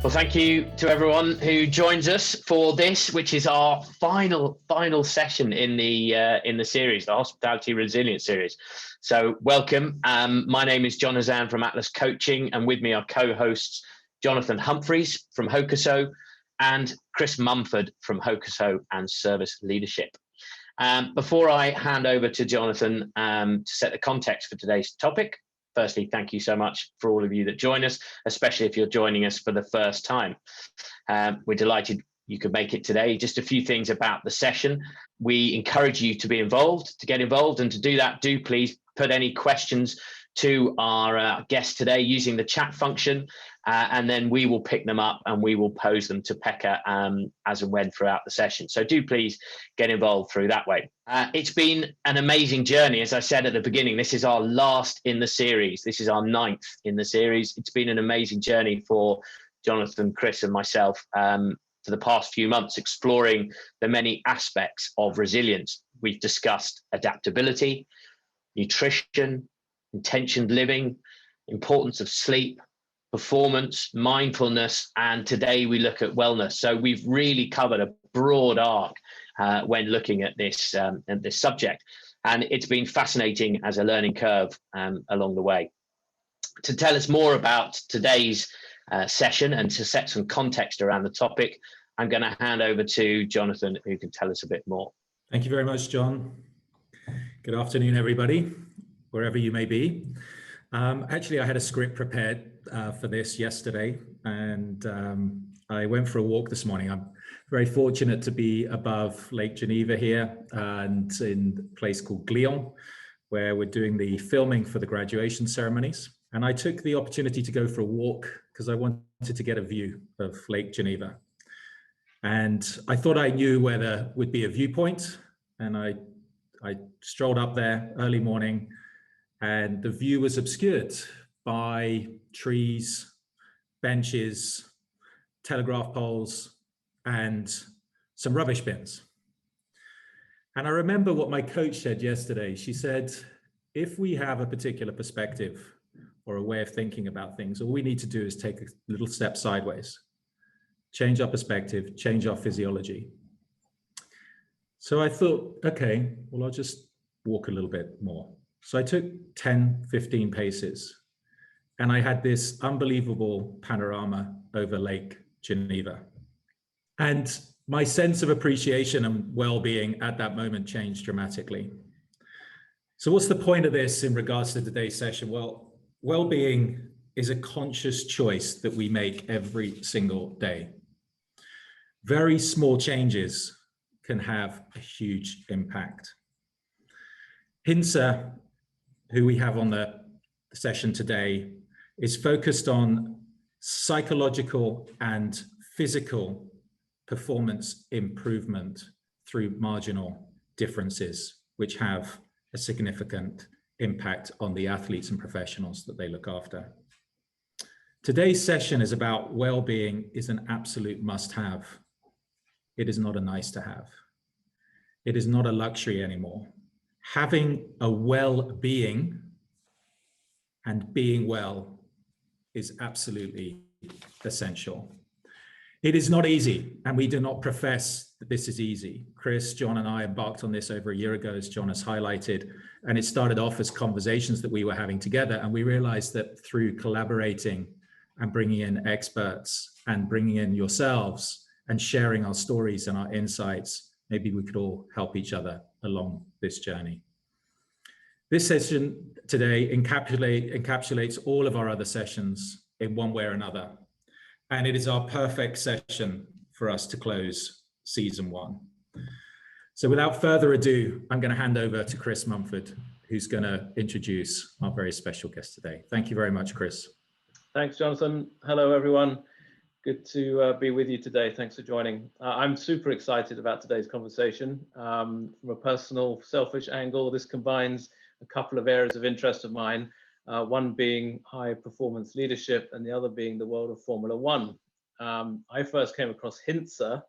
Well, thank you to everyone who joins us for this, which is our final session in the series, the Hospitality Resilience series. So welcome. My name is John Hazan from Atlas Coaching, and with me are co-hosts Jonathan Humphreys from Hocuso and Chris Mumford from Hocuso and Service Leadership. Before I hand over to Jonathan to set the context for today's topic, firstly, thank you so much for all of you that join us, especially if you're joining us for the first time. We're delighted you could make it today. Just a few things about the session. We encourage you to be involved, to get involved, and to do that, do please put any questions to our guest today using the chat function, and then we will pick them up and we will pose them to Pekka as and when throughout the session. So do please get involved through that way. It's been an amazing journey. As I said at the beginning, this is our last in the series. This is our 9th in the series. It's been an amazing journey for Jonathan, Chris, and myself for the past few months, exploring the many aspects of resilience. We've discussed adaptability, nutrition, intentioned living, importance of sleep, performance, mindfulness, and today we look at wellness. So we've really covered a broad arc when looking at this subject, and it's been fascinating as a learning curve along the way. To tell us more about today's session and to set some context around the topic, I'm going to hand over to Jonathan, who can tell us a bit more. Thank you very much, John. Good afternoon, everybody, wherever you may be. Actually, I had a script prepared for this yesterday, and I went for a walk this morning. I'm very fortunate to be above Lake Geneva here and in a place called Glion, where we're doing the filming for the graduation ceremonies. And I took the opportunity to go for a walk because I wanted to get a view of Lake Geneva. And I thought I knew where there would be a viewpoint, and I strolled up there early morning, and the view was obscured by trees, benches, telegraph poles, and some rubbish bins. And I remember what my coach said yesterday. She said, if we have a particular perspective or a way of thinking about things, all we need to do is take a little step sideways, change our perspective, change our physiology. So I thought, okay, well, I'll just walk a little bit more. So I took 10, 15 paces, and I had this unbelievable panorama over Lake Geneva. And my sense of appreciation and well-being at that moment changed dramatically. So what's the point of this in regards to today's session? Well, well-being is a conscious choice that we make every single day. Very small changes can have a huge impact. Hintsa, who we have on the session today, is focused on psychological and physical performance improvement through marginal differences, which have a significant impact on the athletes and professionals that they look after. Today's session is about well-being is an absolute must-have. It is not a nice to have. It is not a luxury anymore. Having a well-being and being well is absolutely essential. It is not easy, and we do not profess that this is easy. Chris, John, and I embarked on this over a year ago, as John has highlighted, and it started off as conversations that we were having together, and we realized that through collaborating and bringing in experts and bringing in yourselves and sharing our stories and our insights, maybe we could all help each other along this journey. This session today encapsulates all of our other sessions in one way or another. And it is our perfect session for us to close season 1. So without further ado, I'm going to hand over to Chris Mumford, who's going to introduce our very special guest today. Thank you very much, Chris. Thanks, Jonathan. Hello, everyone. Good to be with you today. Thanks for joining. I'm super excited about today's conversation. From a personal, selfish angle, this combines a couple of areas of interest of mine, one being high performance leadership and the other being the world of Formula One. I first came across Hintsa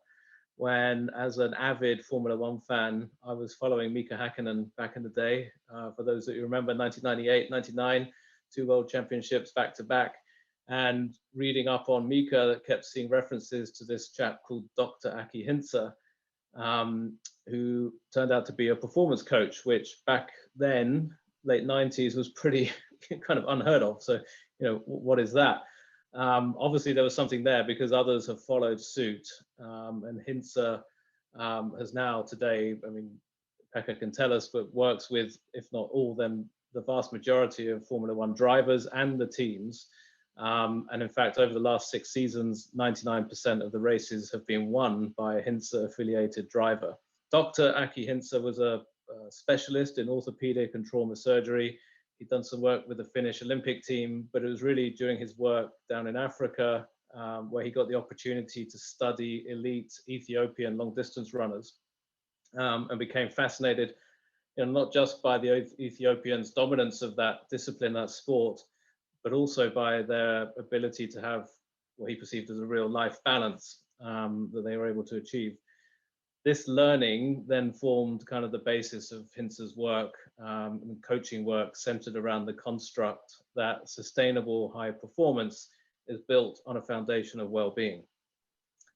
when, as an avid Formula One fan, I was following Mika Häkkinen back in the day. For those that you remember, 1998, 99, 2 world championships back to back. And reading up on Mika, that kept seeing references to this chap called Dr. Aki Hintsa, who turned out to be a performance coach, which back then, late 90s, was pretty kind of unheard of. So, what is that? Obviously, there was something there because others have followed suit. And Hintsa has now today, I mean, Pekka can tell us, but works with, if not all, then the vast majority of Formula One drivers and the teams. And in fact, over the last 6 seasons, 99% of the races have been won by a Hintsa-affiliated driver. Dr. Aki Hintsa was a specialist in orthopedic and trauma surgery. He'd done some work with the Finnish Olympic team, but it was really during his work down in Africa where he got the opportunity to study elite Ethiopian long-distance runners and became fascinated, not just by the Ethiopians' dominance of that discipline, that sport, but also by their ability to have what he perceived as a real life balance that they were able to achieve. This learning then formed kind of the basis of Hintsa's work and coaching work centered around the construct that sustainable high performance is built on a foundation of well-being.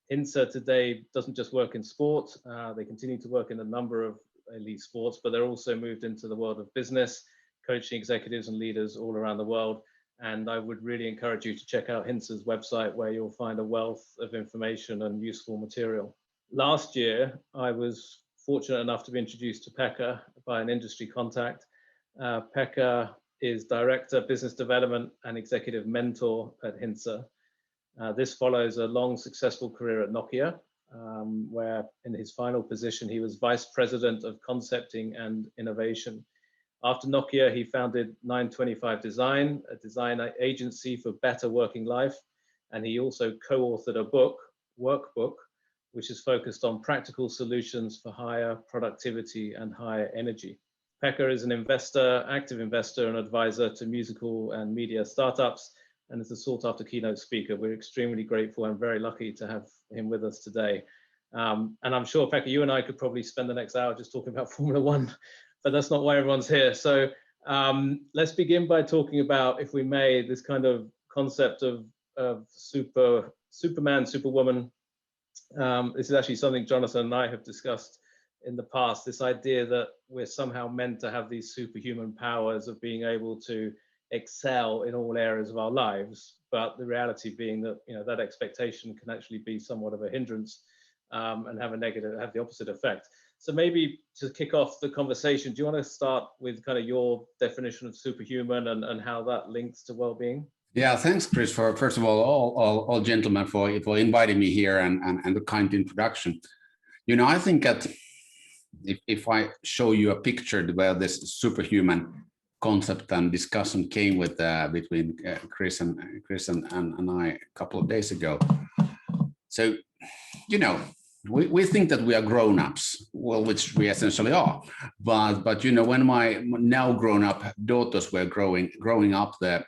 Hintsa today doesn't just work in sport, they continue to work in a number of elite sports, but they're also moved into the world of business, coaching executives and leaders all around the world. And I would really encourage you to check out Hintsa's website, where you'll find a wealth of information and useful material. Last year, I was fortunate enough to be introduced to Pekka by an industry contact. Pekka is Director, Business Development and Executive Mentor at Hintsa. This follows a long, successful career at Nokia, where in his final position, he was Vice President of Concepting and Innovation. After Nokia, he founded 925 Design, a design agency for better working life. And he also co-authored a workbook, which is focused on practical solutions for higher productivity and higher energy. Pekka is an investor, active investor and advisor to musical and media startups, and is a sought after keynote speaker. We're extremely grateful and very lucky to have him with us today. And I'm sure, Pekka, you and I could probably spend the next hour just talking about Formula One, but that's not why everyone's here. So let's begin by talking about, if we may, this kind of concept of Superman, Superwoman. This is actually something Jonathan and I have discussed in the past, this idea that we're somehow meant to have these superhuman powers of being able to excel in all areas of our lives, but the reality being that that expectation can actually be somewhat of a hindrance and have the opposite effect. So maybe to kick off the conversation, do you want to start with kind of your definition of superhuman and how that links to well-being? Yeah, thanks, Chris, for first of all gentlemen for inviting me here and the kind introduction. I think that if I show you a picture where this superhuman concept and discussion came with between Chris and I a couple of days ago. So, we think that we are grown-ups, well, which we essentially are. But when my now grown-up daughters were growing up, there,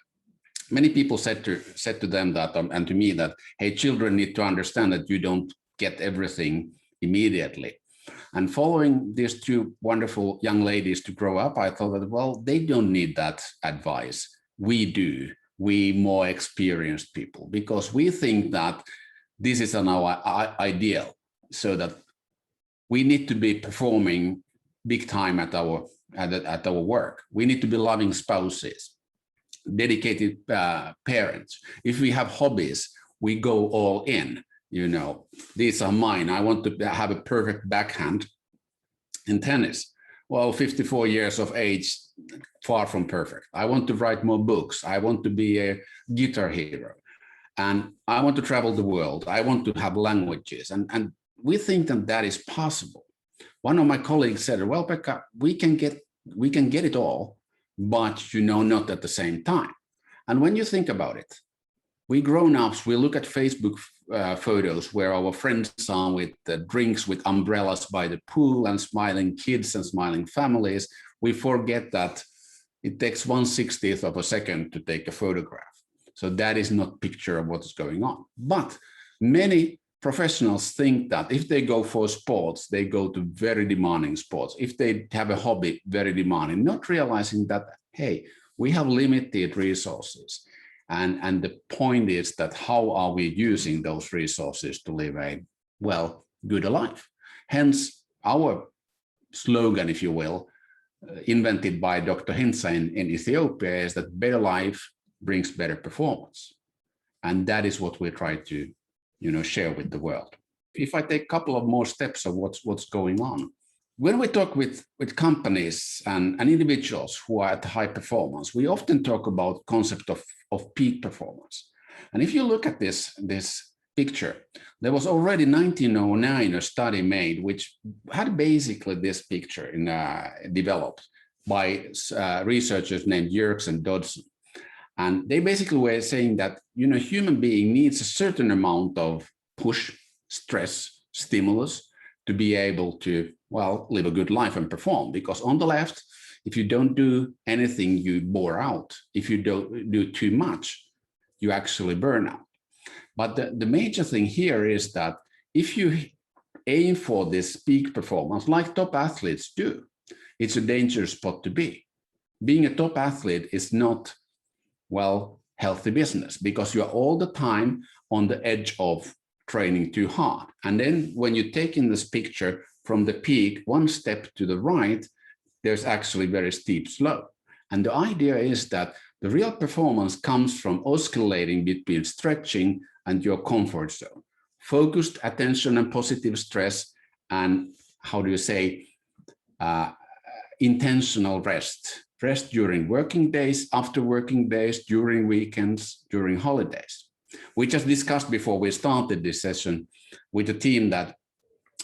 many people said to them that and to me that, hey, children need to understand that you don't get everything immediately. And following these two wonderful young ladies to grow up, I thought that, well, they don't need that advice. We do. We more experienced people, because we think that this is our ideal, so that we need to be performing big time at our work. We need to be loving spouses, dedicated parents. If we have hobbies, we go all in. These are mine. I want to have a perfect backhand in tennis. Well, 54 years of age, far from perfect. I want to write more books. I want to be a guitar hero. And I want to travel the world. I want to have languages. And we think that is possible. One of my colleagues said, well, Pekka, we can get it all, but not at the same time. And when you think about it, we grown-ups, we look at Facebook photos where our friends are with drinks with umbrellas by the pool and smiling kids and smiling families. We forget that it takes 1/60th of a second to take a photograph. So that is not a picture of what is going on. But many professionals think that if they go for sports, they go to very demanding sports. If they have a hobby, very demanding, not realizing that, hey, we have limited resources. And the point is that how are we using those resources to live a, well, good life? Hence our slogan, if you will, invented by Dr. Hintsa in Ethiopia, is that better life brings better performance. And that is what we try to, share with the world. If I take a couple of more steps of what's going on, when we talk with companies and individuals who are at high performance, we often talk about concept of peak performance. And if you look at this picture, there was already 1909 a study made which had basically this picture developed by researchers named Yerkes and Dodson. And they basically were saying that, human being needs a certain amount of push, stress, stimulus to be able to, well, live a good life and perform. Because on the left, if you don't do anything, you bore out. If you don't do too much, you actually burn out. But the major thing here is that if you aim for this peak performance, like top athletes do, it's a dangerous spot to be. Being a top athlete is not, well, healthy business, because you're all the time on the edge of training too hard. And then when you take in this picture from the peak, one step to the right, there's actually very steep slope. And the idea is that the real performance comes from oscillating between stretching and your comfort zone. Focused attention and positive stress, and intentional rest. Rest during working days, after working days, during weekends, during holidays. We just discussed before we started this session with the team that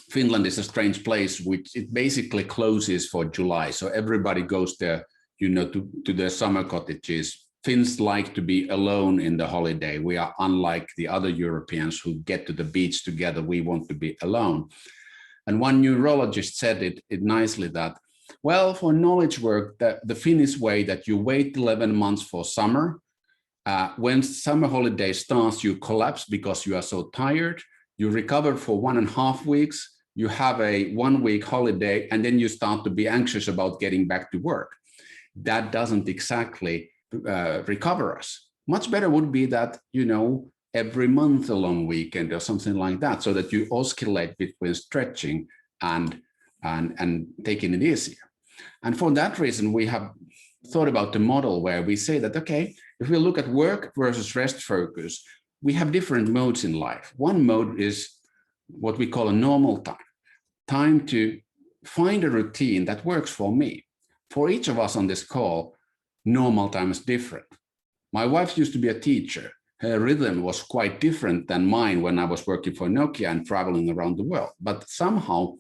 Finland is a strange place, which it basically closes for July. So everybody goes there, to their summer cottages. Finns like to be alone in the holiday. We are unlike the other Europeans who get to the beach together. We want to be alone. And one neurologist said it nicely that, well, for knowledge work, the Finnish way that you wait 11 months for summer, when summer holiday starts, you collapse because you are so tired. You recover for 1.5 weeks. You have a 1 week holiday, and then you start to be anxious about getting back to work. That doesn't exactly recover us. Much better would be that, every month a long weekend or something like that, so that you oscillate between stretching and taking it easier. And for that reason, we have thought about the model where we say that, okay, if we look at work versus rest focus, we have different modes in life. One mode is what we call a normal time to find a routine that works for me. For each of us on this call, normal time is different. My wife used to be a teacher. Her rhythm was quite different than mine when I was working for Nokia and traveling around the world. But somehow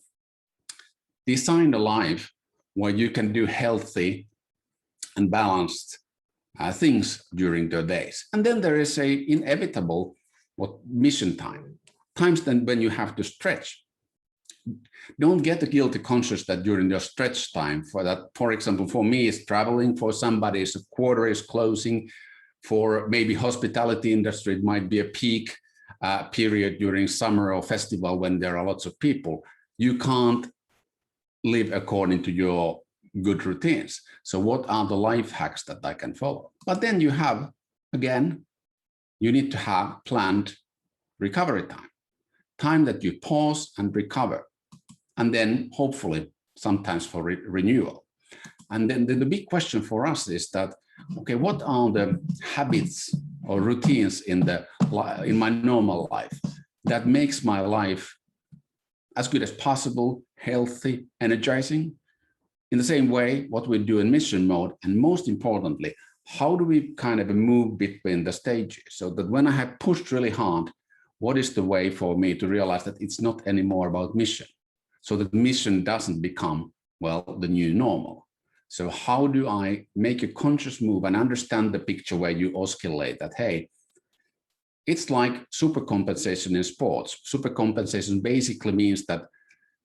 design a life where you can do healthy and balanced things during the days. And then there is a inevitable mission times then when you have to stretch. Don't get the guilty conscious that during your stretch time, for example, for me, it's traveling. For somebody, it's a quarter is closing. For maybe hospitality industry, it might be a peak period during summer or festival when there are lots of people. You can't live according to your good routines. So what are the life hacks that I can follow? But then you have, again, you need to have planned recovery time that you pause and recover. And then hopefully sometimes for renewal. And then the big question for us is that, okay, what are the habits or routines in my normal life that makes my life as good as possible, healthy, energizing? In the same way, what we do in mission mode, and most importantly, how do we kind of move between the stages so that when I have pushed really hard, what is the way for me to realize that it's not anymore about mission? So that mission doesn't become, well, the new normal. So how do I make a conscious move and understand the picture where you oscillate that, hey, it's like supercompensation in sports. Supercompensation basically means that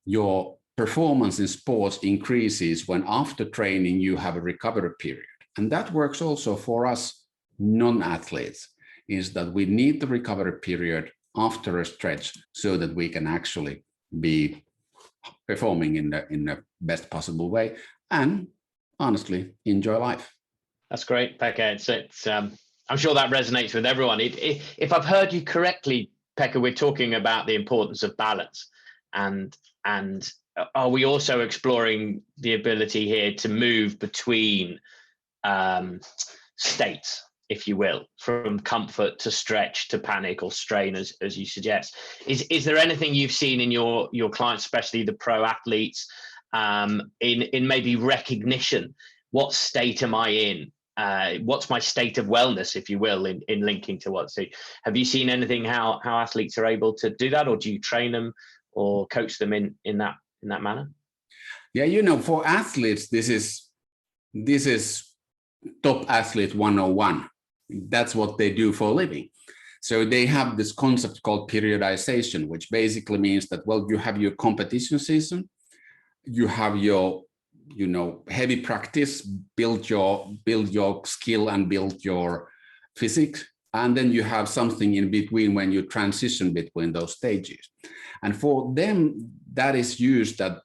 your performance in sports increases when after training you have a recovery period. And that works also for us non-athletes, is that we need the recovery period after a stretch so that we can actually be performing in the best possible way and honestly enjoy life. That's great, Pekka. I'm sure that resonates with everyone. If I've heard you correctly, Pekka, we're talking about the importance of balance, and are we also exploring the ability here to move between states, if you will, from comfort to stretch to panic or strain, as you suggest? Is there anything you've seen in your clients, especially the pro athletes, in maybe recognition? What state am I in? What's my state of wellness, if you will, in linking to what? So have you seen anything how athletes are able to do that, or do you train them or coach them in that manner? Yeah, for athletes, this is top athlete 101. That's what they do for a living. So they have this concept called periodization, which basically means that, well, you have your competition season, you have your heavy practice, build your skill and build your physics, and then you have something in between when you transition between those stages. And for them, that is used that,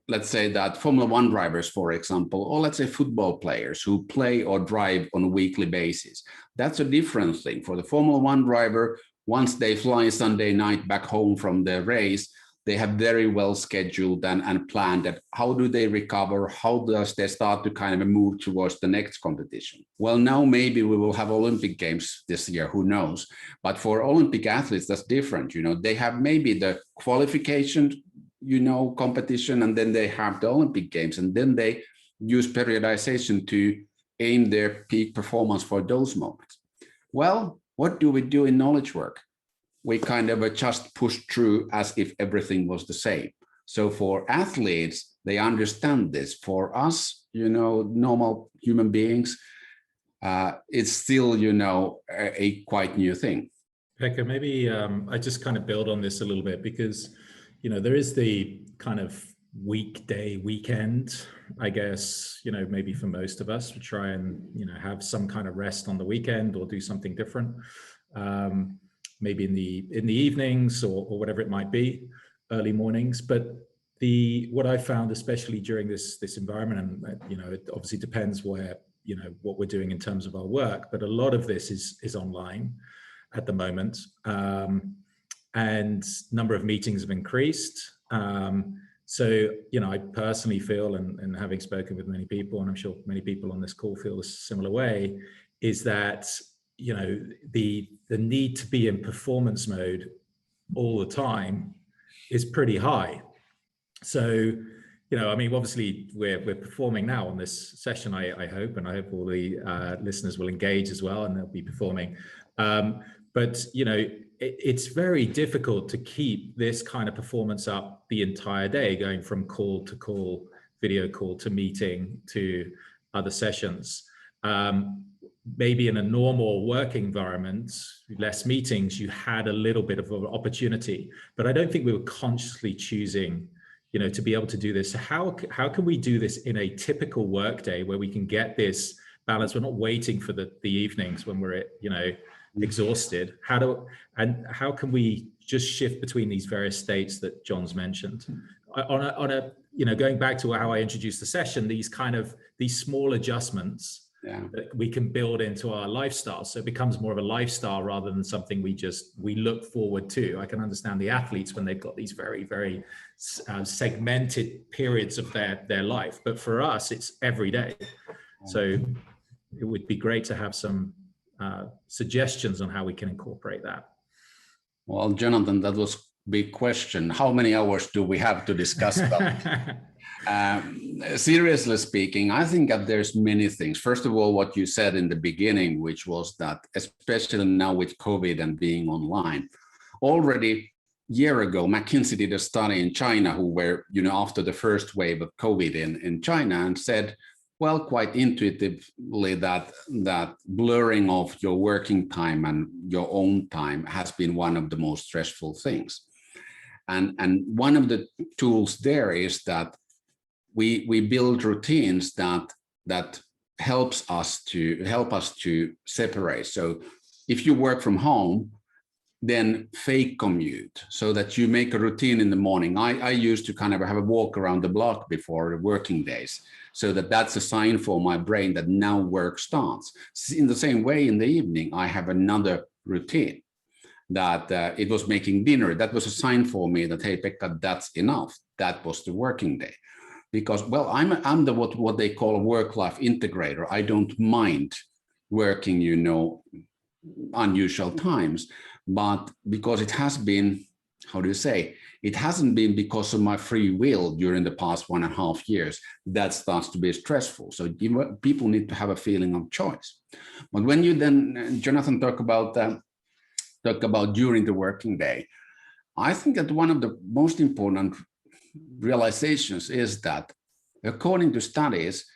let's say that Formula One drivers, for example, or let's say football players who play or drive on a weekly basis. That's a different thing. For the Formula One driver, once they fly Sunday night back home from their race, they have very well scheduled and planned that how do they recover, how does they start to kind of move towards the next competition. Well, now maybe we will have Olympic Games this year, who knows? But for Olympic athletes, that's different. They have maybe the qualification, competition, and then they have the Olympic Games, and then they use periodization to aim their peak performance for those moments. Well, what do we do in knowledge work? We kind of just push through as if everything was the same. So for athletes, they understand this. For us, normal human beings, it's still, a quite new thing. Pekka, maybe I just kind of build on this a little bit, because, there is the kind of weekend, I guess, maybe for most of us, to try and, have some kind of rest on the weekend or do something different. Maybe in the evenings or whatever it might be, early mornings. But what I found, especially during this environment, and it obviously depends where what we're doing in terms of our work, but a lot of this is online at the moment, and number of meetings have increased. So I personally feel, and having spoken with many people, and I'm sure many people on this call feel a similar way, is that the need to be in performance mode all the time is pretty high. So, obviously we're performing now on this session, I hope, and I hope all the listeners will engage as well, and they'll be performing. But, it's very difficult to keep this kind of performance up the entire day, going from call to call, video call to meeting to other sessions. Maybe in a normal working environment, less meetings, you had a little bit of an opportunity, but I don't think we were consciously choosing, to be able to do this. How can we do this in a typical work day where we can get this balance? We're not waiting for the evenings when we're, exhausted. How can we just shift between these various states that John's mentioned? On a going back to how I introduced the session, these small adjustments that we can build into our lifestyle. So it becomes more of a lifestyle rather than something we look forward to. I can understand the athletes when they've got these very, very segmented periods of their life. But for us, it's every day. So it would be great to have some suggestions on how we can incorporate that. Well, Jonathan, that was a big question. How many hours do we have to discuss about? Seriously speaking, I think that there's many things. First of all, what you said in the beginning, which was that, especially now with COVID and being online, already a year ago, McKinsey did a study in China who were, after the first wave of COVID in China, and said, well, quite intuitively that blurring of your working time and your own time has been one of the most stressful things. And one of the tools there is that we build routines that help us to separate. So if you work from home, then fake commute, so that you make a routine in the morning. I used to kind of have a walk around the block before the working days, so that that's a sign for my brain that now work starts. In the same way, in the evening, I have another routine that it was making dinner. That was a sign for me that, hey, Pekka, that's enough. That was the working day. Because, well, I'm the what they call a work-life integrator. I don't mind working, you know, unusual times, but because it has been, how do you say, it hasn't been because of my free will during the past 1.5 years, that starts to be stressful. So people need to have a feeling of choice. But when you then, Jonathan, talk about during the working day, I think that one of the most important realizations is that, according to studies,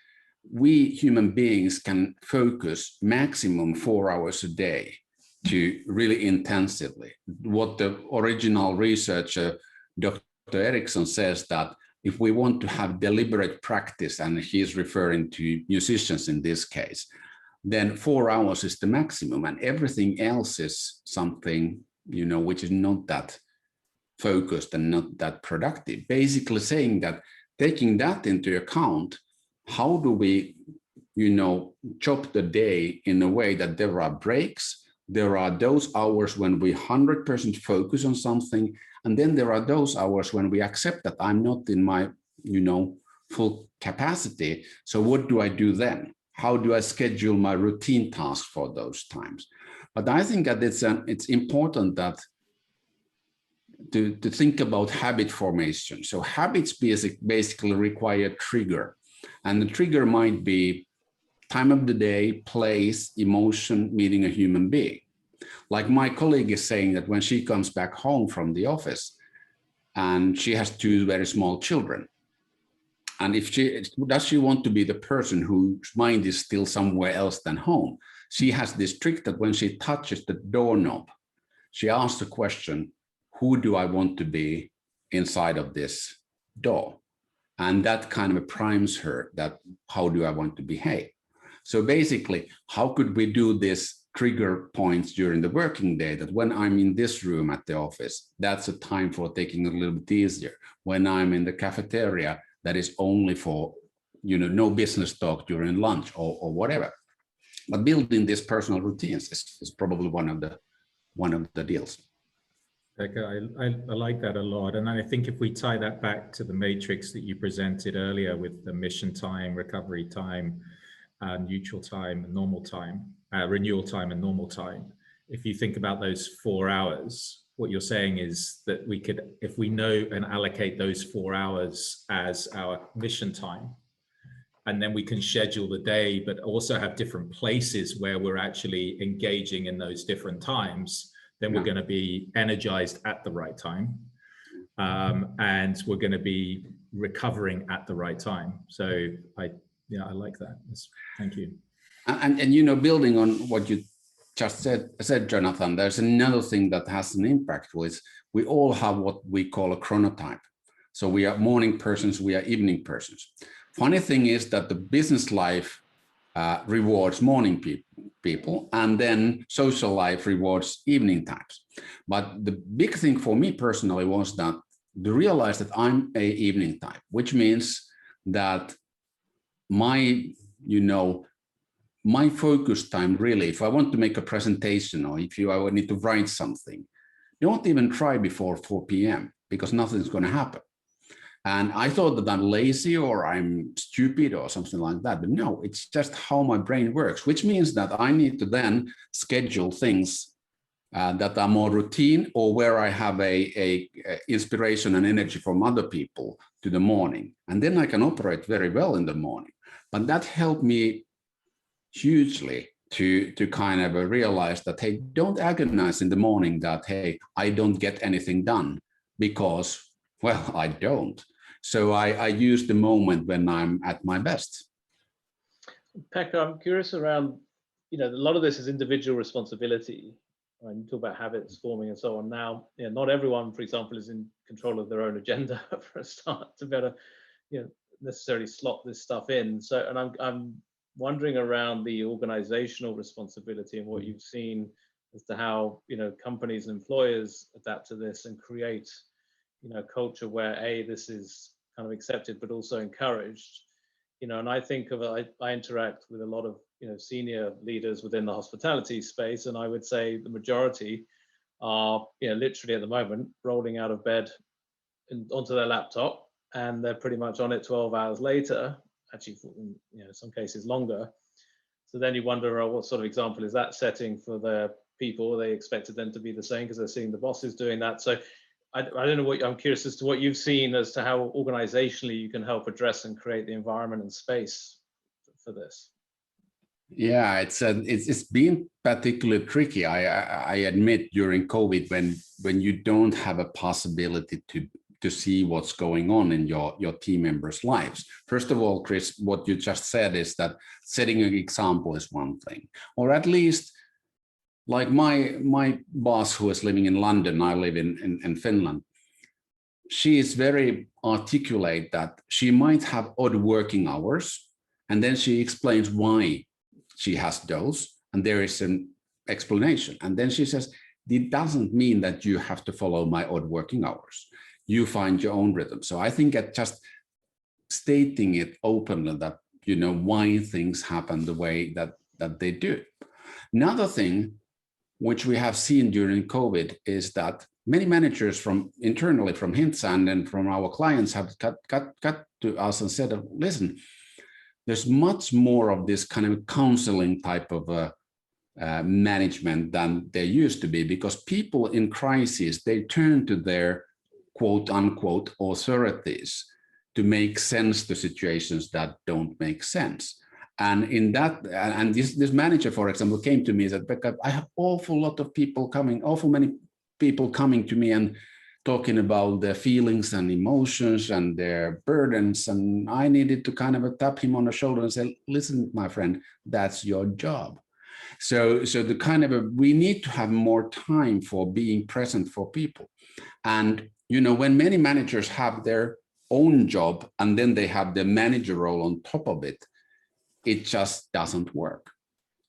we human beings can focus maximum 4 hours a day to really intensively. What the original researcher, Dr. Erickson, says that if we want to have deliberate practice, and he's referring to musicians in this case, then 4 hours is the maximum, and everything else is something, you know, which is not that focused and not that productive. Basically saying that, taking that into account, how do we, you know, chop the day in a way that there are breaks, there are those hours when we 100% focus on something, and then there are those hours when we accept that I'm not in my, you know, full capacity. So what do I do then? How do I schedule my routine tasks for those times? But I think that it's important that to think about habit formation. So habits basically require a trigger, and the trigger might be time of the day, place, emotion, meeting a human being. Like my colleague is saying that when she comes back home from the office and she has 2 very small children, and if she want to be the person whose mind is still somewhere else than home, she has this trick that when she touches the doorknob, she asks the question, who do I want to be inside of this door? And that kind of primes her that, how do I want to behave? So basically, how could we do this trigger points during the working day, that when I'm in this room at the office, that's a time for taking a little bit easier. When I'm in the cafeteria, that is only for, you know, no business talk during lunch or whatever. But building these personal routines is probably one of the deals. Pekka, I like that a lot. And I think if we tie that back to the matrix that you presented earlier with the mission time, recovery time, neutral time, normal time, renewal time and normal time, if you think about those 4 hours, what you're saying is that we could, if we know and allocate those 4 hours as our mission time, and then we can schedule the day, but also have different places where we're actually engaging in those different times, then we're going to be energized at the right time. And we're going to be recovering at the right time. So I like that. Thank you. And you know, building on what you just said, Jonathan, there's another thing that has an impact, which we all have what we call a chronotype. So we are morning persons, we are evening persons. Funny thing is that the business life rewards morning people, and then social life rewards evening times. But the big thing for me personally was that to realize that I'm a evening type, which means that my focus time really, if I want to make a presentation or if I would need to write something, don't even try before 4 p.m. because nothing's going to happen. And I thought that I'm lazy or I'm stupid or something like that. But no, it's just how my brain works, which means that I need to then schedule things that are more routine or where I have a inspiration and energy from other people to the morning. And then I can operate very well in the morning. But that helped me hugely to kind of realize that, hey, don't agonize in the morning that, hey, I don't get anything done because, well, I don't. So I use the moment when I'm at my best. Pekka, I'm curious around, a lot of this is individual responsibility. And you talk about habits forming and so on. Now, not everyone, for example, is in control of their own agenda for a start to better, necessarily slot this stuff in. So, and I'm wondering around the organizational responsibility and what you've seen as to how, companies and employers adapt to this and create, culture where this is kind of accepted, but also encouraged. And I think I interact with a lot of, senior leaders within the hospitality space, and I would say the majority are, literally at the moment rolling out of bed and onto their laptop, and they're pretty much on it 12 hours later, actually, in some cases longer. So then you wonder, oh, what sort of example is that setting for their people? They expected them to be the same because they're seeing the bosses doing that. So I don't know I'm curious as to what you've seen as to how organizationally you can help address and create the environment and space for this. Yeah, it's been particularly tricky. I admit during COVID when you don't have a possibility to see what's going on in your team members' lives. First of all, Chris, what you just said is that setting an example is one thing, or at least like my boss who is living in London, I live in Finland. She is very articulate that she might have odd working hours, and then she explains why she has those, and there is an explanation. And then she says, it doesn't mean that you have to follow my odd working hours. You find your own rhythm. So I think at just stating it openly that, why things happen the way that they do. Another thing which we have seen during COVID is that many managers internally from Hintsa and then from our clients have got to us and said, listen, there's much more of this kind of counseling type of management than there used to be, because people in crisis, they turn to their quote unquote authorities to make sense to situations that don't make sense. And in that, and this manager, for example, came to me and said, Pekka, I have awful many people coming to me and talking about their feelings and emotions and their burdens. And I needed to kind of tap him on the shoulder and say, listen, my friend, that's your job. So the kind of we need to have more time for being present for people. And, when many managers have their own job and then they have the manager role on top of it, it just doesn't work.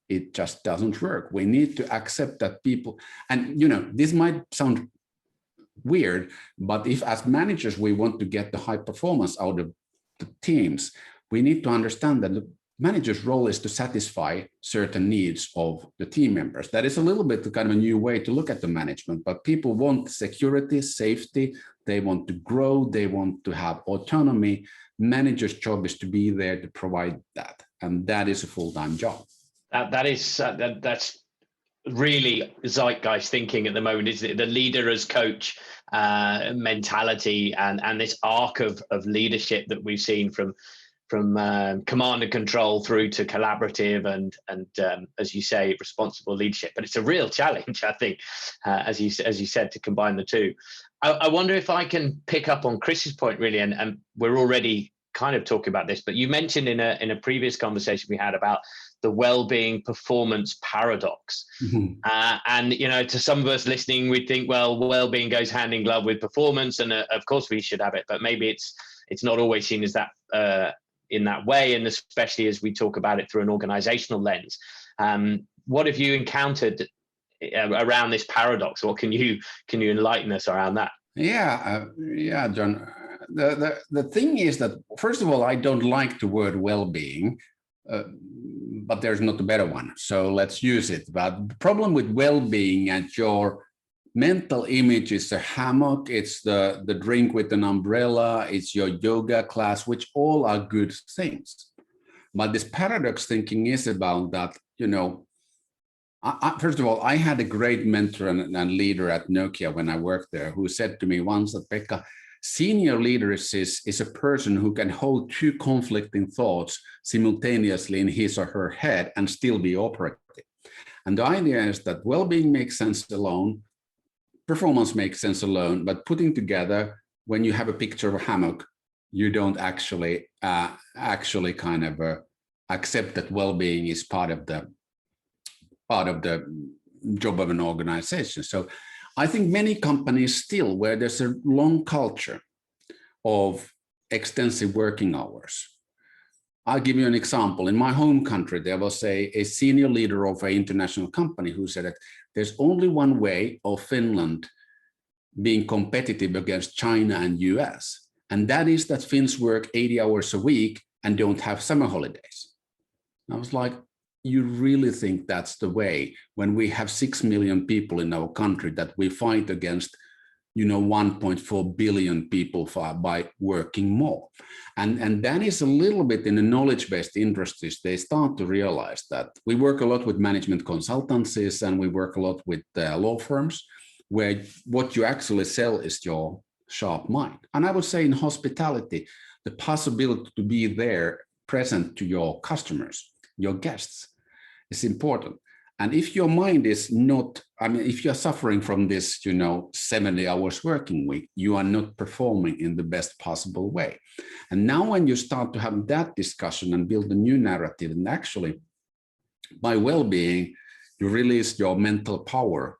It just doesn't work. We need to accept that people, and, this might sound weird, but if as managers we want to get the high performance out of the teams, we need to understand that the manager's role is to satisfy certain needs of the team members. That is a little bit the kind of a new way to look at the management, but people want security, safety, they want to grow, they want to have autonomy. Manager's job is to be there to provide that, and that is a full-time job. That's really zeitgeist thinking at the moment, is the leader as coach mentality and this arc of leadership that we've seen from command and control through to collaborative and as you say, responsible leadership. But it's a real challenge, I think, as you said, to combine the two. I wonder if I can pick up on Chris's point really, and we're already kind of talking about this, but you mentioned in a previous conversation we had about the well-being performance paradox. Mm-hmm. And to some of us listening, we think, well, well-being goes hand in glove with performance, and of course we should have it, but maybe it's not always seen as that in that way, and especially as we talk about it through an organizational lens. What have you encountered around this paradox, or can you enlighten us around that? Yeah, John. The thing is that, first of all, I don't like the word well-being, but there's not a better one, so let's use it. But the problem with well-being and your mental image is a hammock, it's the drink with an umbrella, it's your yoga class, which all are good things. But this paradox thinking is about that, first of all, I had a great mentor and leader at Nokia when I worked there, who said to me once that, Pekka, senior leaders is a person who can hold two conflicting thoughts simultaneously in his or her head and still be operative. And the idea is that well-being makes sense alone, performance makes sense alone, but putting together, when you have a picture of a hammock, you don't actually kind of accept that well-being is part of the job of an organization. So I think many companies still, where there's a long culture of extensive working hours, I'll give you an example. In my home country, there was a senior leader of an international company who said that there's only one way of Finland being competitive against China and US, and that is that Finns work 80 hours a week and don't have summer holidays. I was like, you really think that's the way when we have 6 million people in our country that we fight against 1.4 billion people by working more. And that is a little bit in the knowledge-based industries, they start to realize that we work a lot with management consultancies and we work a lot with law firms where what you actually sell is your sharp mind. And I would say in hospitality, the possibility to be there present to your customers, your guests, is important. And if your mind is not, if you're suffering from this, 70 hours working week, you are not performing in the best possible way. And now when you start to have that discussion and build a new narrative, and actually by well-being, you release your mental power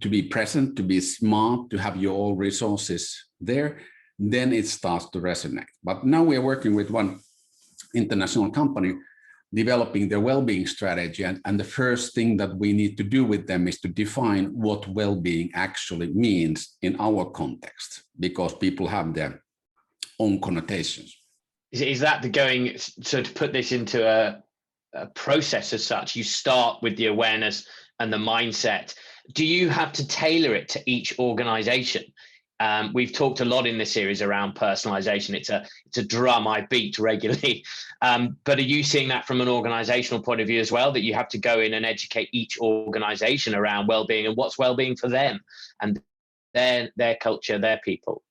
to be present, to be smart, to have your all resources there, then it starts to resonate. But now we are working with one international company developing their well-being strategy. And the first thing that we need to do with them is to define what well-being actually means in our context, because people have their own connotations. Is that the going, so to put this into a process as such, you start with the awareness and the mindset. Do you have to tailor it to each organization? We've talked a lot in this series around personalization. It's a drum I beat regularly. But are you seeing that from an organizational point of view as well, that you have to go in and educate each organization around well-being and what's well-being for them and their culture, their people?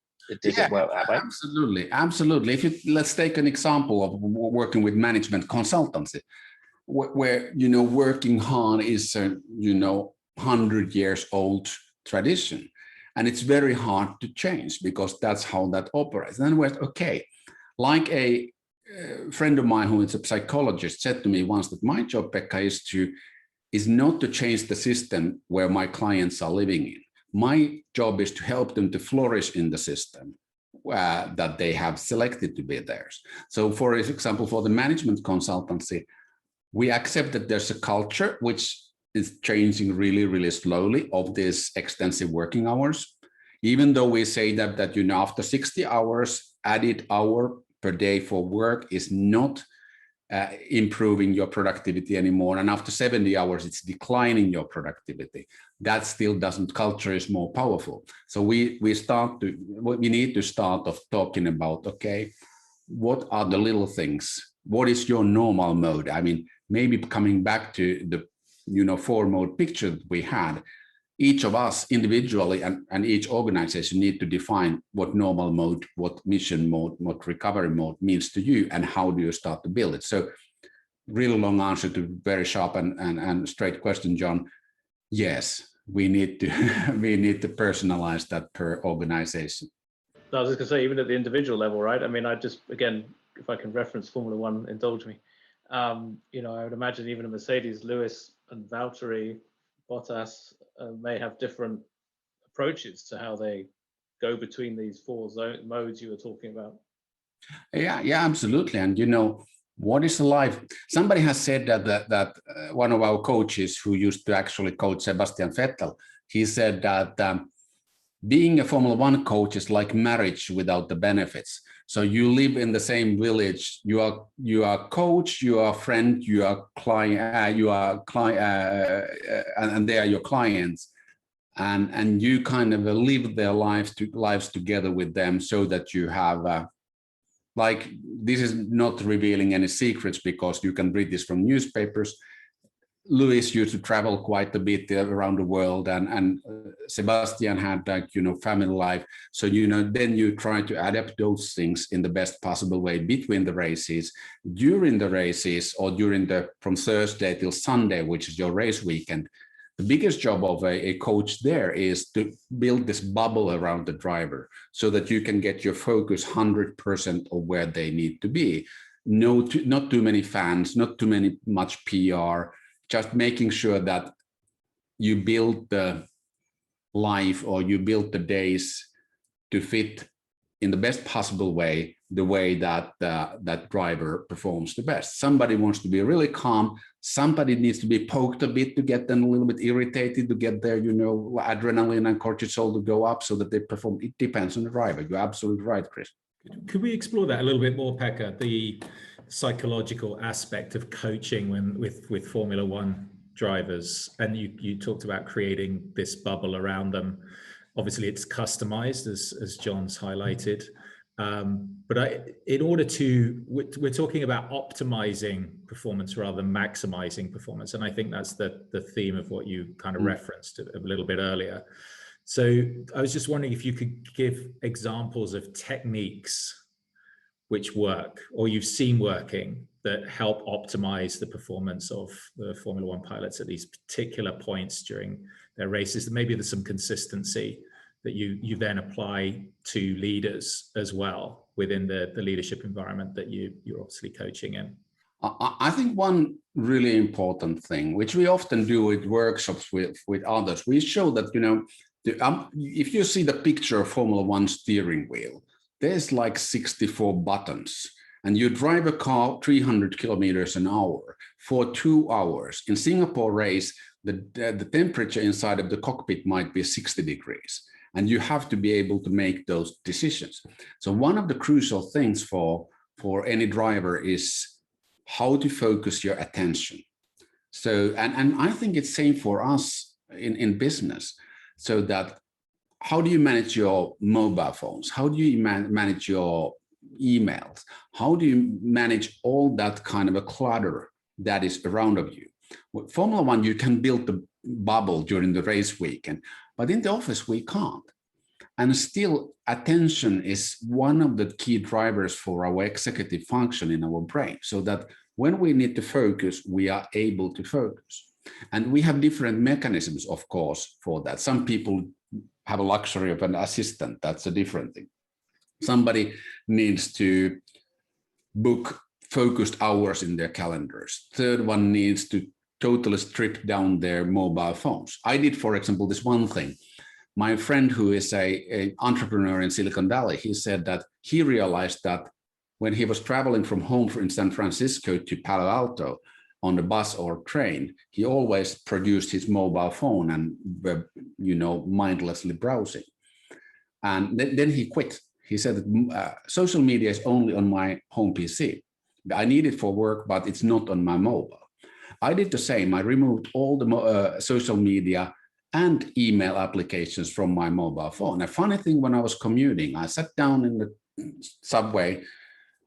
Does it work that way? Absolutely. Let's take an example of working with management consultancy, where working hard is a 100 years old tradition. And it's very hard to change because that's how that operates. And then we're okay. Like a friend of mine who is a psychologist said to me once that my job, Pekka, is not to change the system where my clients are living in. My job is to help them to flourish in the system that they have selected to be theirs. So for example, for the management consultancy, we accept that there's a culture which is changing really, really slowly of these extensive working hours. Even though we say that after 60 hours, added hour per day for work is not improving your productivity anymore. And after 70 hours, it's declining your productivity. That still doesn't, culture is more powerful. So we need to start off talking about, okay, what are the little things? What is your normal mode? Maybe coming back to the 4-mode picture that we had, each of us individually and each organization need to define what normal mode, what mission mode, what recovery mode means to you, and how do you start to build it. So really long answer to very sharp and straight question, John. Yes, we need to personalize that per organization. I was just going to say, even at the individual level, right? I just, again, if I can reference Formula One, indulge me. I would imagine even a Mercedes, Lewis and Valtteri, Bottas may have different approaches to how they go between these 4 modes you were talking about. Yeah, absolutely. And what is life? Somebody has said that one of our coaches who used to actually coach Sebastian Vettel, he said that being a Formula One coach is like marriage without the benefits. So you live in the same village. You are coach, you are friend, you are client, and they are your clients, and you kind of live their lives together with them, so that you have this is not revealing any secrets because you can read this from newspapers. Lewis used to travel quite a bit around the world, and Sebastian had family life. So then you try to adapt those things in the best possible way between the races, during the races, or from Thursday till Sunday, which is your race weekend. The biggest job of a coach there is to build this bubble around the driver so that you can get your focus 100% of where they need to be. Not too many fans, not too much PR. Just making sure that you build the life or you build the days to fit in the best possible way the way that that driver performs the best. Somebody wants to be really calm. Somebody needs to be poked a bit to get them a little bit irritated, to get their, adrenaline and cortisol to go up so that they perform. It depends on the driver. You're absolutely right, Chris. Could we explore that a little bit more, Pekka? The psychological aspect of coaching with Formula One drivers, and you talked about creating this bubble around them. Obviously, it's customized, as John's highlighted. But in order to, we're talking about optimizing performance rather than maximizing performance. And I think that's the theme of what you kind of referenced a little bit earlier. So I was just wondering if you could give examples of techniques which work or you've seen working that help optimize the performance of the Formula One pilots at these particular points during their races. Maybe there's some consistency that you then apply to leaders as well within the leadership environment that you're obviously coaching in. I think one really important thing, which we often do with workshops with others, we show that, if you see the picture of Formula One steering wheel, there's like 64 buttons, and you drive a car 300 kilometers an hour for 2 hours. In Singapore race, the temperature inside of the cockpit might be 60 degrees, and you have to be able to make those decisions. So one of the crucial things for any driver is how to focus your attention. So, and I think it's same for us in business. So that how do you manage your mobile phones? How do you manage your emails? How do you manage all that kind of a clutter that is around of you? With Formula One, you can build the bubble during the race weekend, but in the office, we can't. And still, attention is one of the key drivers for our executive function in our brain, so that when we need to focus, we are able to focus. And we have different mechanisms, of course, for that. Some people have a luxury of an assistant. That's a different thing. Somebody needs to book focused hours in their calendars. Third one needs to totally strip down their mobile phones. I did, for example, this one thing. My friend who is an entrepreneur in Silicon Valley, he said that he realized that when he was traveling from home in San Francisco to Palo Alto on the bus or train, he always produced his mobile phone and, mindlessly browsing. And then he quit. He said that social media is only on my home PC. I need it for work, but it's not on my mobile. I did the same. I removed all the social media and email applications from my mobile phone. A funny thing, when I was commuting, I sat down in the subway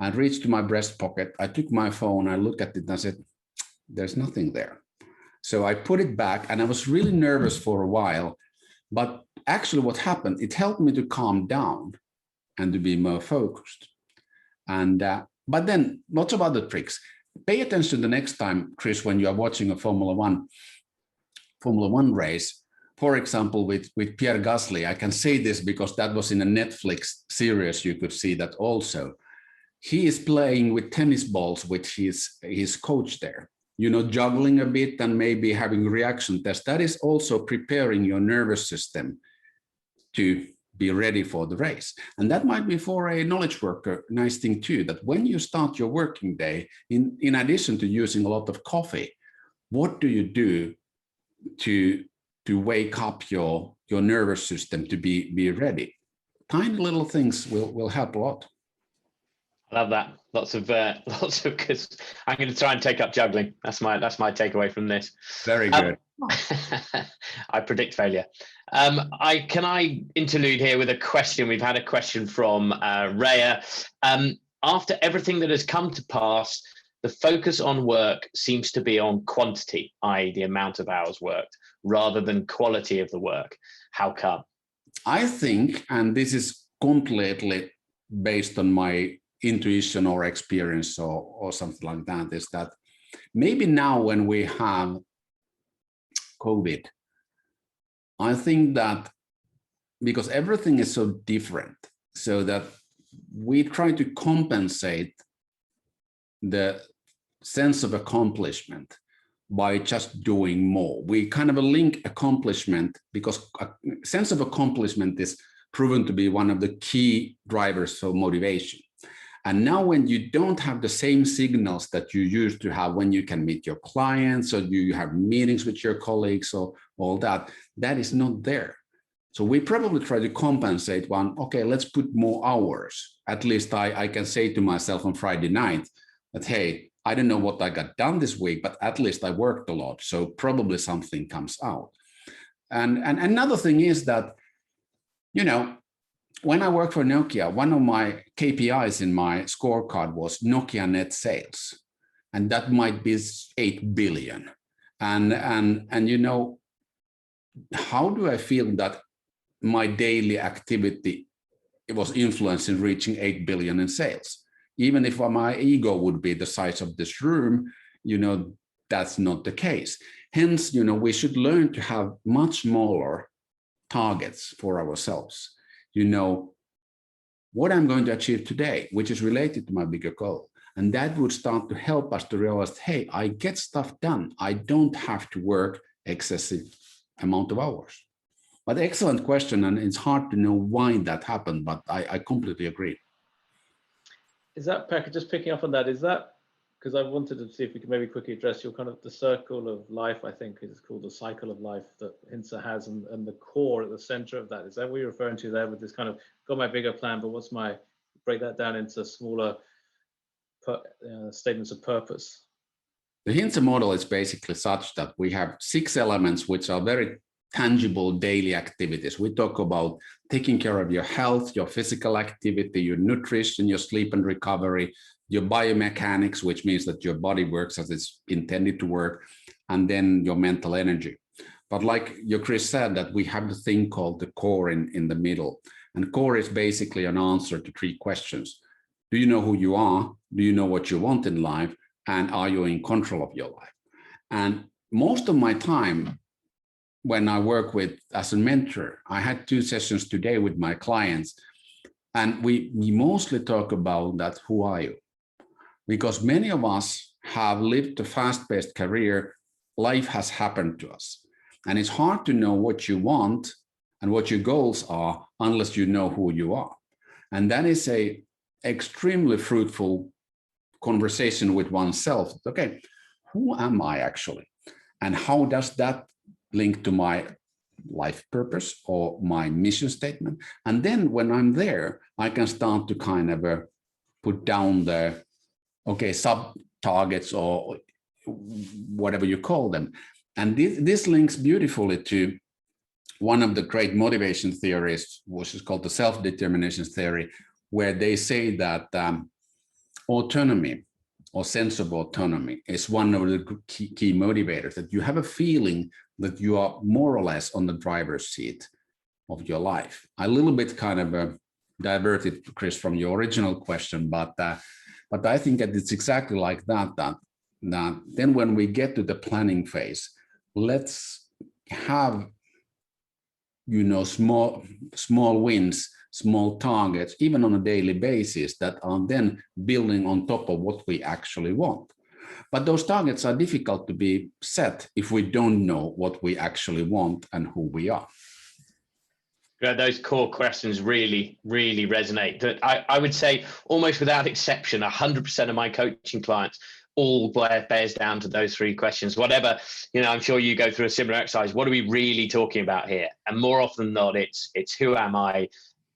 and reached to my breast pocket. I took my phone, I looked at it and I said, there's nothing there. So I put it back, and I was really nervous for a while, but actually what happened, it helped me to calm down and to be more focused. And but then lots of other tricks. Pay attention the next time, Chris, when you are watching a Formula One race. For example, with Pierre Gasly, I can say this because that was in a Netflix series. You could see that also. He is playing with tennis balls with his coach there, juggling a bit and maybe having reaction tests. That is also preparing your nervous system to be ready for the race. And that might be for a knowledge worker, nice thing too, that when you start your working day, in addition to using a lot of coffee, what do you do to wake up your nervous system to be ready? Tiny little things will help a lot. I love that. Lots of because I'm going to try and take up juggling. That's my takeaway from this. Very good. I predict failure. Can I interlude here with a question? We've had a question from Rhea. After everything that has come to pass, the focus on work seems to be on quantity, i.e. the amount of hours worked, rather than quality of the work. How come? I think, and this is completely based on my intuition or experience or something like that, is that maybe now when we have COVID, I think that because everything is so different, so that we try to compensate the sense of accomplishment by just doing more. We kind of link accomplishment, because a sense of accomplishment is proven to be one of the key drivers for motivation. And now when you don't have the same signals that you used to have when you can meet your clients or you have meetings with your colleagues or all that, that is not there. So we probably try to compensate one, okay, let's put more hours. At least I can say to myself on Friday night that, hey, I don't know what I got done this week, but at least I worked a lot. So probably something comes out. And another thing is that, you know, when I worked for Nokia, one of my KPIs in my scorecard was Nokia net sales. And that might be 8 billion. And you know, how do I feel that my daily activity was influencing reaching 8 billion in sales? Even if my ego would be the size of this room, you know, that's not the case. Hence, you know, we should learn to have much smaller targets for ourselves. You know, what I'm going to achieve today, which is related to my bigger goal. And that would start to help us to realize, hey, I get stuff done. I don't have to work excessive amount of hours. But excellent question, and it's hard to know why that happened, but I completely agree. Is that, Pekka, just picking up on that, is that, because I wanted to see if we could maybe quickly address your kind of the circle of life, I think is called the cycle of life that Hintsa has, and the core at the center of that. Is that what you're referring to there with this kind of, got my bigger plan, but what's my, break that down into smaller statements of purpose? The Hintsa model is basically such that we have 6 elements which are very tangible daily activities. We talk about taking care of your health, your physical activity, your nutrition, your sleep and recovery, your biomechanics, which means that your body works as it's intended to work, and then your mental energy. But like your Chris said, that we have the thing called the core in the middle. And core is basically an answer to 3 questions. Do you know who you are? Do you know what you want in life? And are you in control of your life? And most of my time, when I work with as a mentor, I had 2 sessions today with my clients, and we mostly talk about that, who are you? Because many of us have lived a fast-paced career, life has happened to us. And it's hard to know what you want and what your goals are unless you know who you are. And that is a extremely fruitful conversation with oneself. Okay, who am I actually? And how does that link to my life purpose or my mission statement? And then when I'm there, I can start to kind of put down the, okay, sub targets or whatever you call them. And this links beautifully to one of the great motivation theories, which is called the self-determination theory, where they say that autonomy or sense of autonomy is one of the key motivators, that you have a feeling that you are more or less on the driver's seat of your life. I a little bit kind of diverted, Chris, from your original question, but I think that it's exactly like that, that then when we get to the planning phase, let's have, you know, small wins, small targets, even on a daily basis, that are then building on top of what we actually want. But those targets are difficult to be set if we don't know what we actually want and who we are. Yeah, those core questions really, really resonate. That I would say almost without exception, 100% of my coaching clients all bears down to those 3 questions. Whatever, you know, I'm sure you go through a similar exercise. What are we really talking about here? And more often than not, it's who am I?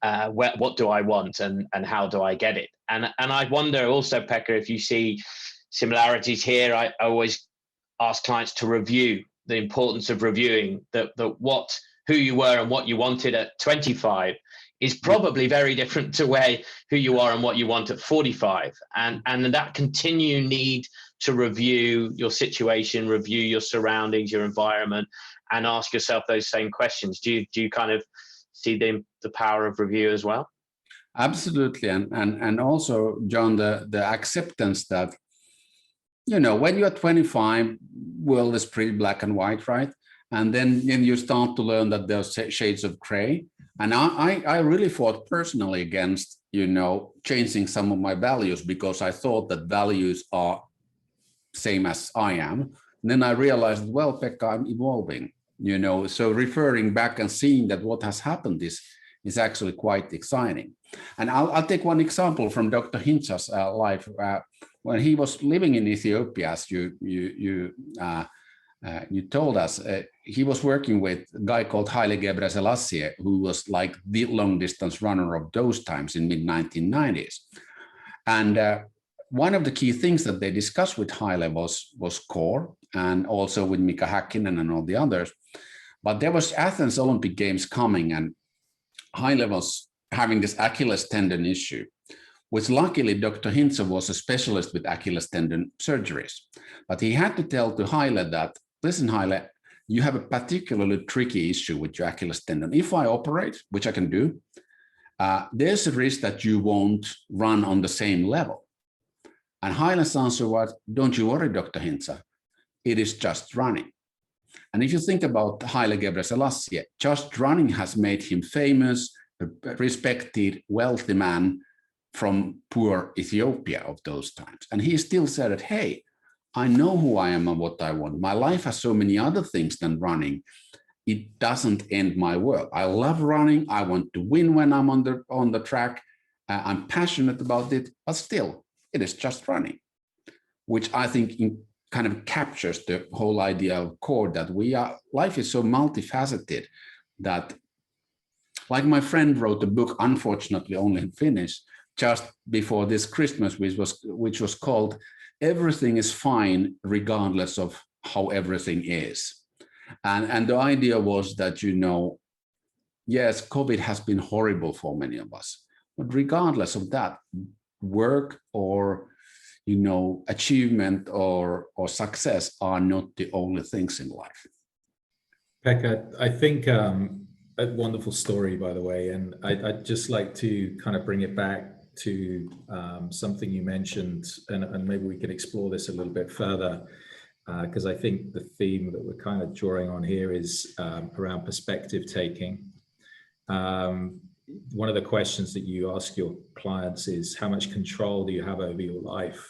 What do I want, and how do I get it? And I wonder also, Pekka, if you see similarities here. I always ask clients to review, the importance of reviewing who you were and what you wanted at 25 is probably very different to who you are and what you want at 45. And that continued need to review your situation, review your surroundings, your environment, and ask yourself those same questions. Do you kind of see the power of review as well? Absolutely. And also, John, the acceptance that, you know, when you're 25, world is pretty black and white, right? And then you start to learn that there's shades of gray. And I really fought personally against, you know, changing some of my values, because I thought that values are same as I am. And then I realized, well, Pekka, I'm evolving, you know, so referring back and seeing that what has happened is is actually quite exciting. And I'll take one example from Dr. Hintsa's life. When he was living in Ethiopia, as you told us, he was working with a guy called Haile Gebrselassie, who was like the long distance runner of those times in mid-1990s. And one of the key things that they discussed with Haile was core, and also with Mika Häkkinen and all the others. But there was Athens Olympic Games coming, and Haile was having this Achilles tendon issue, which luckily Dr. Hintsa was a specialist with Achilles tendon surgeries. But he had to tell to Haile that, listen, Haile, you have a particularly tricky issue with your Achilles tendon. If I operate, which I can do, there's a risk that you won't run on the same level. And Haile's answer was, don't you worry, Dr. Hintsa, it is just running. And if you think about Haile Gebrselassie, just running has made him famous, a respected, wealthy man from poor Ethiopia of those times. And he still said that, hey, I know who I am and what I want. My life has so many other things than running. It doesn't end my world. I love running. I want to win when I'm on the track. I'm passionate about it, but still, it is just running, which I think kind of captures the whole idea of core, that life is so multifaceted that, like my friend wrote a book, unfortunately only in Finnish, just before this Christmas, which was called Everything is Fine Regardless of How Everything Is. And the idea was that, yes, COVID has been horrible for many of us, but regardless of that, work or achievement or success are not the only things in life. Pekka, I think a wonderful story, by the way, and I'd just like to kind of bring it back to something you mentioned, and maybe we could explore this a little bit further, because I think the theme that we're kind of drawing on here is around perspective taking. One of the questions that you ask your clients is, how much control do you have over your life?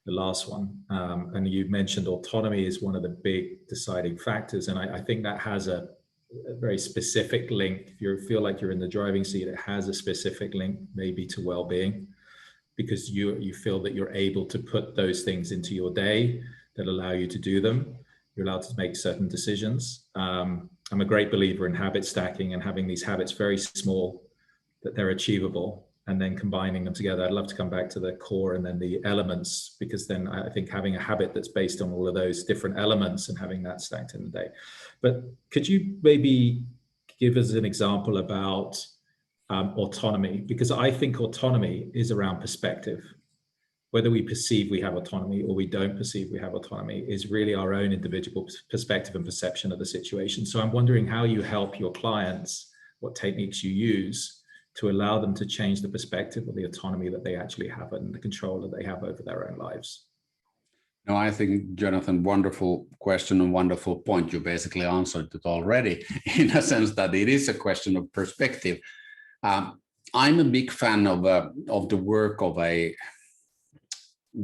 The last one. And you mentioned autonomy is one of the big deciding factors. And I think that has a very specific link. If you feel like you're in the driving seat, it has a specific link maybe to well-being, because you feel that you're able to put those things into your day that allow you to do them. You're allowed to make certain decisions. I'm a great believer in habit stacking and having these habits very small, that they're achievable, and then combining them together. I'd love to come back to the core and then the elements, because then I think having a habit that's based on all of those different elements and having that stacked in the day. But could you maybe give us an example about autonomy? Because I think autonomy is around perspective. Whether we perceive we have autonomy or we don't perceive we have autonomy is really our own individual perspective and perception of the situation. So I'm wondering how you help your clients, what techniques you use to allow them to change the perspective of the autonomy that they actually have and the control that they have over their own lives. No, I think, Jonathan, wonderful question and wonderful point. You basically answered it already, in a sense that it is a question of perspective. I'm a big fan of the work of a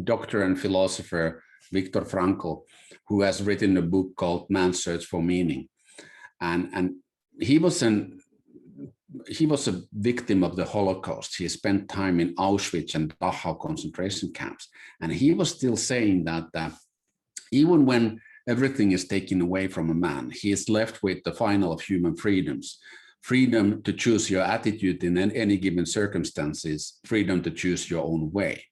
doctor and philosopher, Viktor Frankl, who has written a book called Man's Search for Meaning. And he was a victim of the Holocaust. He spent time in Auschwitz and Dachau concentration camps. And he was still saying that even when everything is taken away from a man, he is left with the final of human freedoms. Freedom to choose your attitude in any given circumstances, freedom to choose your own way,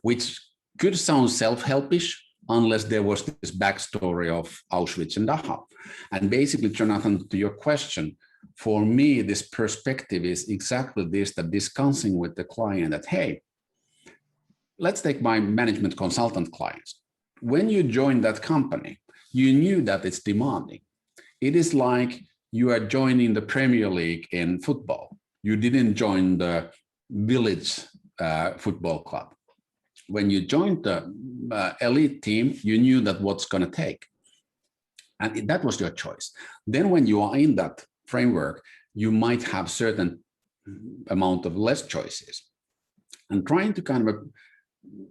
which could sound self-helpish unless there was this backstory of Auschwitz and Dachau. And basically, Jonathan, to your question, for me, this perspective is exactly this, that discussing with the client that, hey, let's take my management consultant clients. When you joined that company, you knew that it's demanding. It is like you are joining the Premier League in football. You didn't join the village football club. When you joined the elite team, you knew that what's going to take. And that was your choice. Then when you are in that framework, you might have certain amount of less choices. And trying to kind of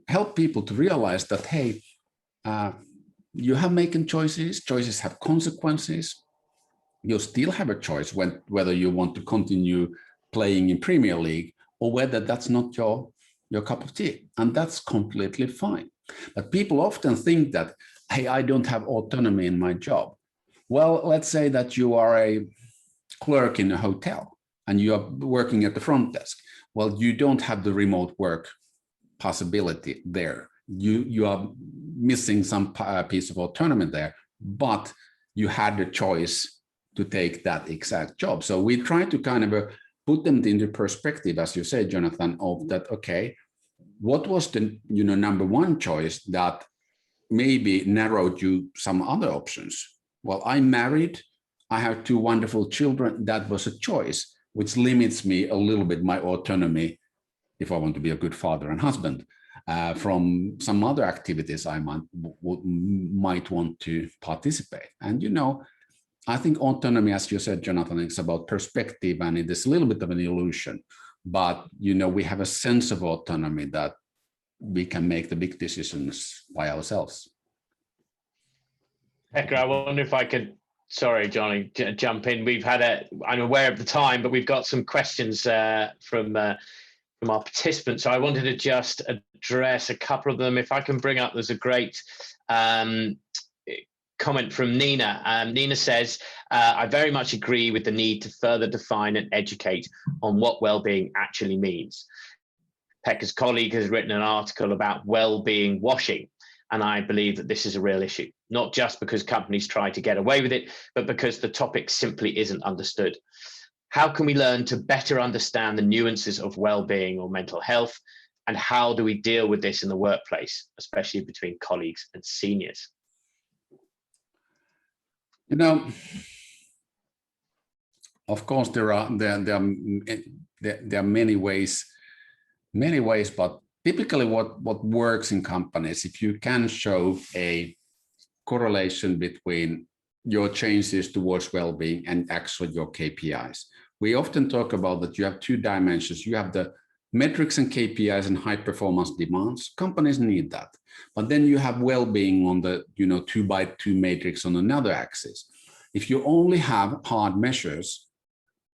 help people to realize that, hey, you have making choices have consequences. you still have a choice whether you want to continue playing in Premier League or whether that's not your cup of tea. And that's completely fine. But people often think that, hey, I don't have autonomy in my job. Well, let's say that you are a clerk in a hotel and you are working at the front desk. Well, you don't have the remote work possibility there. You are missing some piece of autonomy there, but you had the choice to take that exact job. So we try to kind of put them into perspective, as you say, Jonathan, of that, okay, what was the number one choice that maybe narrowed you some other options? Well, I'm married, I have 2 wonderful children. That was a choice, which limits me a little bit my autonomy if I want to be a good father and husband from some other activities I might want to participate. And I think autonomy, as you said, Jonathan, is about perspective, and it is a little bit of an illusion. But we have a sense of autonomy that we can make the big decisions by ourselves. Pekka, I wonder if I could, sorry, Johnny, jump in. I'm aware of the time, but we've got some questions from our participants. So I wanted to just address a couple of them. If I can bring up, there's a great comment from Nina. Nina says, I very much agree with the need to further define and educate on what well-being actually means. Pekka's colleague has written an article about well-being washing, and I believe that this is a real issue, not just because companies try to get away with it, but because the topic simply isn't understood. How can we learn to better understand the nuances of well-being or mental health, and how do we deal with this in the workplace, especially between colleagues and seniors? Of course, there are many ways, but typically what works in companies, if you can show a correlation between your changes towards well-being and actually your KPIs. We often talk about that you have 2 dimensions. You have the metrics and KPIs and high performance demands. Companies need that. But then you have well-being on the 2x2 matrix on another axis. If you only have hard measures,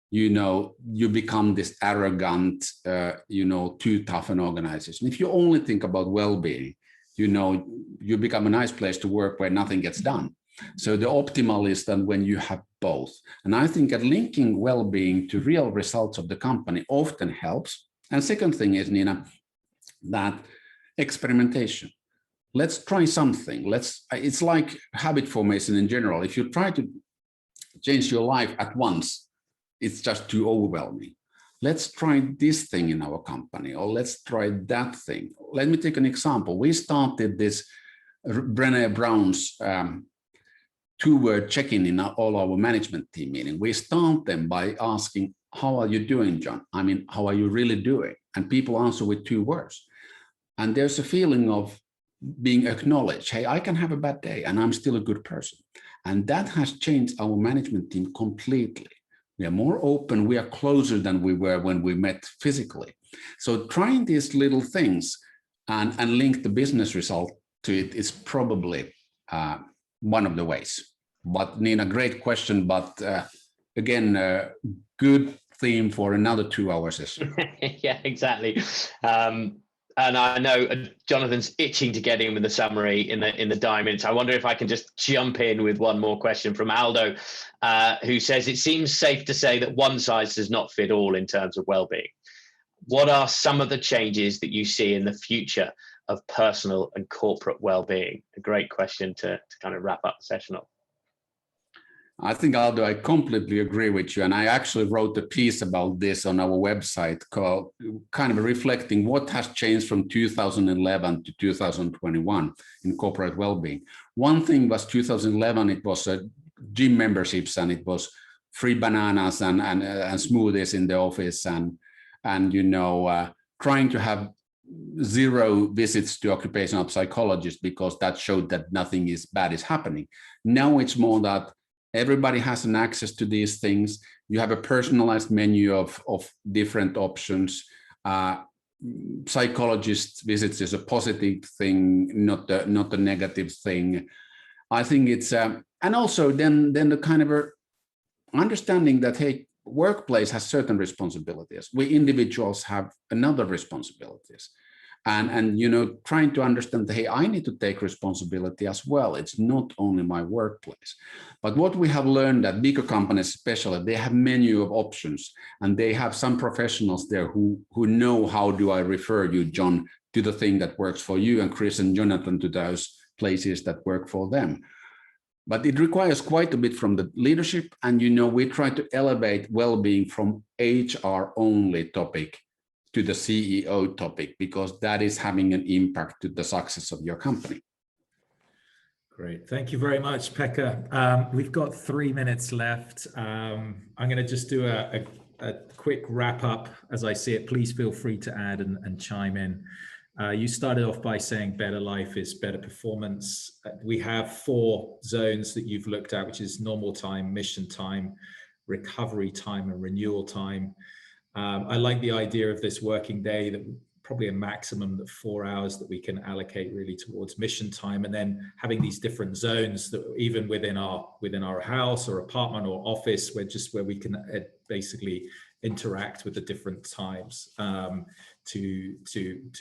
you become this arrogant, too tough an organization. If you only think about well-being, you become a nice place to work where nothing gets done. So the optimal is then when you have both. And I think that linking well-being to real results of the company often helps. And second thing is, Nina, that experimentation. Let's try something. It's like habit formation in general. If you try to change your life at once, it's just too overwhelming. Let's try this thing in our company, or let's try that thing. Let me take an example. We started this Brené Brown's 2-word check-in in all our management team meeting. We start them by asking, how are you doing, John? I mean, how are you really doing? And people answer with 2 words. And there's a feeling of being acknowledged. Hey, I can have a bad day and I'm still a good person. And that has changed our management team completely. We are more open. We are closer than we were when we met physically. So trying these little things and link the business result to it is probably one of the ways. But Nina, great question. But again, good theme for another 2-hour session. Yeah, exactly. And I know Jonathan's itching to get in with the summary in the diamonds. I wonder if I can just jump in with one more question from Aldo, who says, it seems safe to say that one size does not fit all in terms of well-being. What are some of the changes that you see in the future of personal and corporate well-being? A great question to kind of wrap up the session up. I think, Aldo, I completely agree with you. And I actually wrote a piece about this on our website called kind of reflecting what has changed from 2011 to 2021 in corporate well-being. One thing was 2011, it was gym memberships and it was free bananas and smoothies in the office and trying to have 0 visits to occupational psychologists because that showed that nothing is bad is happening. Now it's more that everybody has an access to these things. You have a personalized menu of different options. Psychologist visits is a positive thing, not a negative thing. I think it's and also then the kind of understanding that, hey, workplace has certain responsibilities. We individuals have another responsibilities. And trying to understand that, hey, I need to take responsibility as well. It's not only my workplace. But what we have learned that bigger companies especially, they have menu of options, and they have some professionals there who know how do I refer you, John, to the thing that works for you, and Chris and Jonathan to those places that work for them. But it requires quite a bit from the leadership. And, we try to elevate well-being from HR only topic to the CEO topic, because that is having an impact to the success of your company. Great. Thank you very much, Pekka. We've got 3 minutes left. I'm going to just do a quick wrap up as I see it. Please feel free to add and chime in. You started off by saying better life is better performance. We have 4 zones that you've looked at, which is normal time, mission time, recovery time, and renewal time. I like the idea of this working day, that probably a maximum of 4 hours that we can allocate really towards mission time, and then having these different zones that even within our house or apartment or office, where we can basically interact with the different times to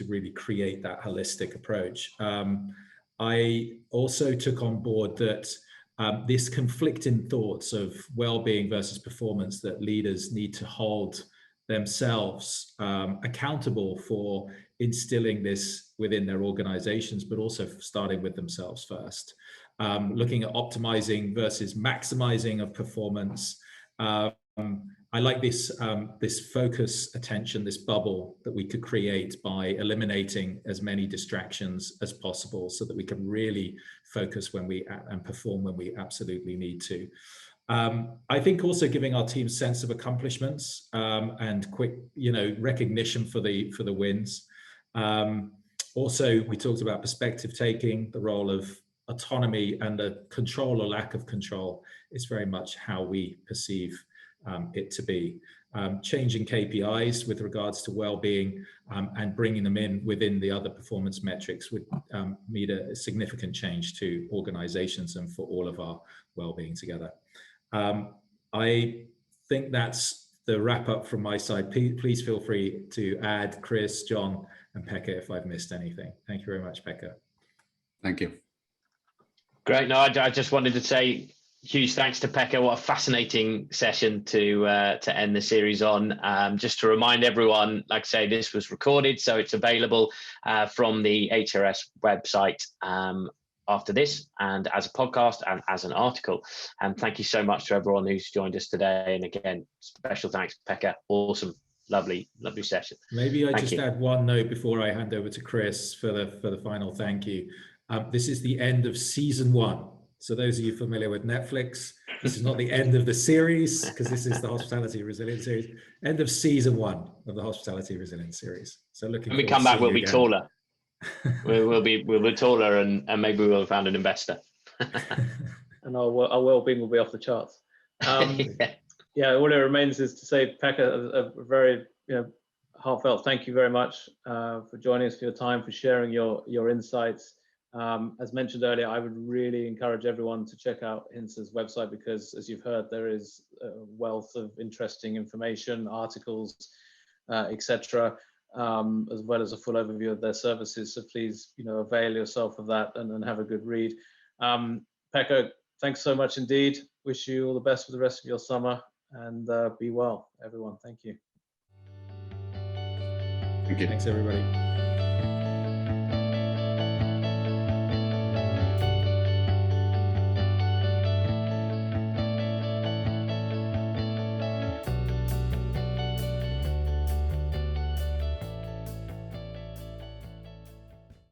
really create that holistic approach. I also took on board that this conflicting thoughts of well-being versus performance, that leaders need to hold themselves accountable for instilling this within their organizations, but also starting with themselves first. Looking at optimizing versus maximizing of performance. I like this focus attention, this bubble that we could create by eliminating as many distractions as possible, so that we can really focus and perform when we absolutely need to. I think also giving our team sense of accomplishments and quick, recognition for the wins. Also, we talked about perspective taking, the role of autonomy, and the control or lack of control is very much how we perceive it to be. Changing KPIs with regards to well-being and bringing them in within the other performance metrics would mean a significant change to organizations and for all of our well-being together. I think that's the wrap up from my side. Please feel free to add, Chris, John, and Pekka, if I've missed anything. Thank you very much, Pekka. Thank you. Great. No, I just wanted to say huge thanks to Pekka. What a fascinating session to end the series on. Just to remind everyone, like I say, this was recorded, so it's available from the HRS website after this, and as a podcast and as an article. And thank you so much to everyone who's joined us today. And again, special thanks, Pekka. Awesome, lovely session. Maybe I just add one note before I hand over to Chris for the final thank you. This is the end of season 1. So those of you familiar with Netflix, this is not the end of the series, because this is the Hospitality Resilience series. End of season 1 of the Hospitality Resilience series. So looking. When we come back, we'll be taller. we'll be taller, and maybe we'll have found an investor. And our well-being will be off the charts. Yeah, all it remains is to say, Pekka, a very heartfelt thank you very much for joining us, for your time, for sharing your insights. As mentioned earlier, I would really encourage everyone to check out Hintsa's website, because as you've heard, there is a wealth of interesting information, articles, etc., as well as a full overview of their services. So please, avail yourself of that and have a good read. Pekka, thanks so much indeed. Wish you all the best for the rest of your summer, and be well, everyone. Thank you. Thank you. Thanks, everybody.